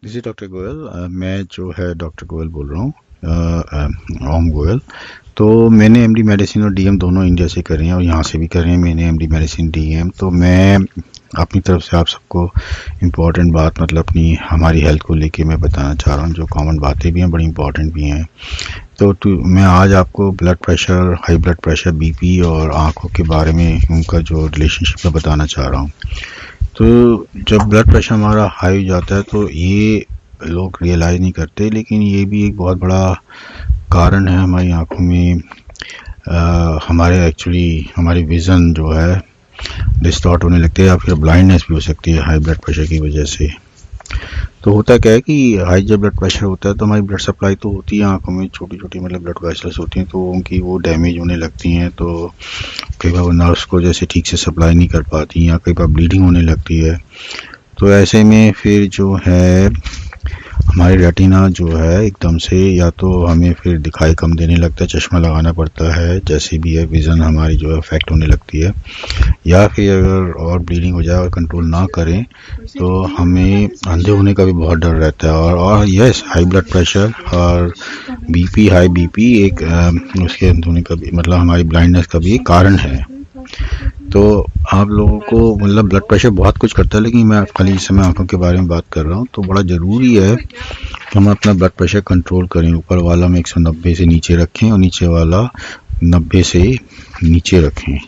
This is doctor Goyal. मैं जो है डॉक्टर गोयल बोल रहा हूँ, ओम गोयल। तो मैंने एमडी मेडिसिन और डीएम दोनों इंडिया से कर रहे हैं और यहाँ से भी कर रहे हैं। मैंने एमडी मेडिसिन डीएम, तो मैं अपनी तरफ से आप सबको इम्पोर्टेंट बात मतलब अपनी हमारी हेल्थ को लेके मैं बताना चाह रहा हूँ, जो कॉमन बातें भी हैं, बड़ी इंपॉर्टेंट भी हैं। तो मैं आज आपको blood pressure, high blood pressure, BP और आँखों के बारे में उनका जो रिलेशनशिप है बताना चाह रहा हूँ। तो जब ब्लड प्रेशर हमारा हाई हो जाता है तो ये लोग रियलाइज़ नहीं करते, लेकिन ये भी एक बहुत बड़ा कारण है हमारी आँखों में। हमारे एक्चुअली हमारी विज़न जो है डिस्टॉर्ट होने लगती है या फिर ब्लाइंडनेस भी हो सकती है हाई ब्लड प्रेशर की वजह से। तो होता क्या है कि हाई जब ब्लड प्रेशर होता है तो हमारी ब्लड सप्लाई तो होती है आंखों में, छोटी छोटी मतलब ब्लड वेसल्स होती हैं, तो उनकी वो डैमेज होने लगती हैं। तो कई बार वो नर्व्स को जैसे ठीक से सप्लाई नहीं कर पाती या कई बार ब्लीडिंग होने लगती है। तो ऐसे में फिर जो है हमारी रेटिना जो है एकदम से या तो हमें फिर दिखाई कम देने लगता है, चश्मा लगाना पड़ता है, जैसे भी है विज़न हमारी जो है अफेक्ट होने लगती है। या फिर अगर और ब्लीडिंग हो जाए और कंट्रोल ना करें तो हमें अंधे होने का भी बहुत डर रहता है। और यस, हाई ब्लड प्रेशर और बीपी, हाई बीपी एक उसके अंधे होने का भी मतलब हमारी ब्लाइंडनेस का भी एक कारण है। तो आप लोगों को मतलब ब्लड प्रेशर बहुत कुछ करता है, लेकिन मैं खाली इस समय आंखों के बारे में बात कर रहा हूँ। तो बड़ा ज़रूरी है कि हम अपना ब्लड प्रेशर कंट्रोल करें। ऊपर वाला हम 190 से नीचे रखें और नीचे वाला 90 से नीचे रखें।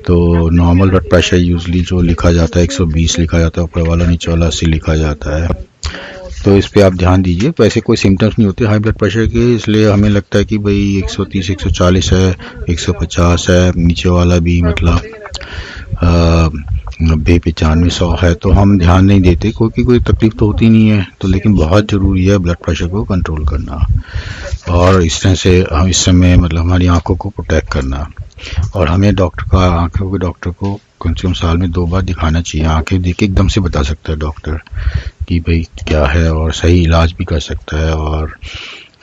तो नॉर्मल ब्लड प्रेशर यूजली जो लिखा जाता है 120 लिखा जाता है ऊपर वाला, नीचे वाला 80 लिखा जाता है। तो इस पे आप ध्यान दीजिए। वैसे कोई सिम्टम्स नहीं होते हाई ब्लड प्रेशर के, इसलिए हमें लगता है कि भाई 130 140 है, 150 है, नीचे वाला भी मतलब 90 95 100 है, तो हम ध्यान नहीं देते क्योंकि कोई तकलीफ तो होती नहीं है। तो लेकिन बहुत ज़रूरी है ब्लड प्रेशर को कंट्रोल करना और इस तरह से हम इस समय मतलब हमारी आंखों को प्रोटेक्ट करना। और हमें डॉक्टर का आंखों के डॉक्टर को कम से कम साल में 2 बार दिखाना चाहिए। आंखें देख के एकदम से बता सकता है डॉक्टर कि भाई क्या है और सही इलाज भी कर सकता है। और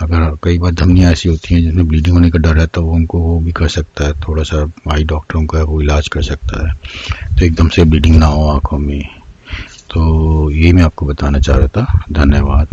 अगर कई बार धमनियाँ ऐसी होती हैं जिसमें ब्लीडिंग होने का डर है तो वो उनको वो भी कर सकता है, थोड़ा सा आई डॉक्टरों का वो इलाज कर सकता है, तो एकदम से ब्लीडिंग ना हो आँखों में। तो ये मैं आपको बताना चाह रहा था। धन्यवाद।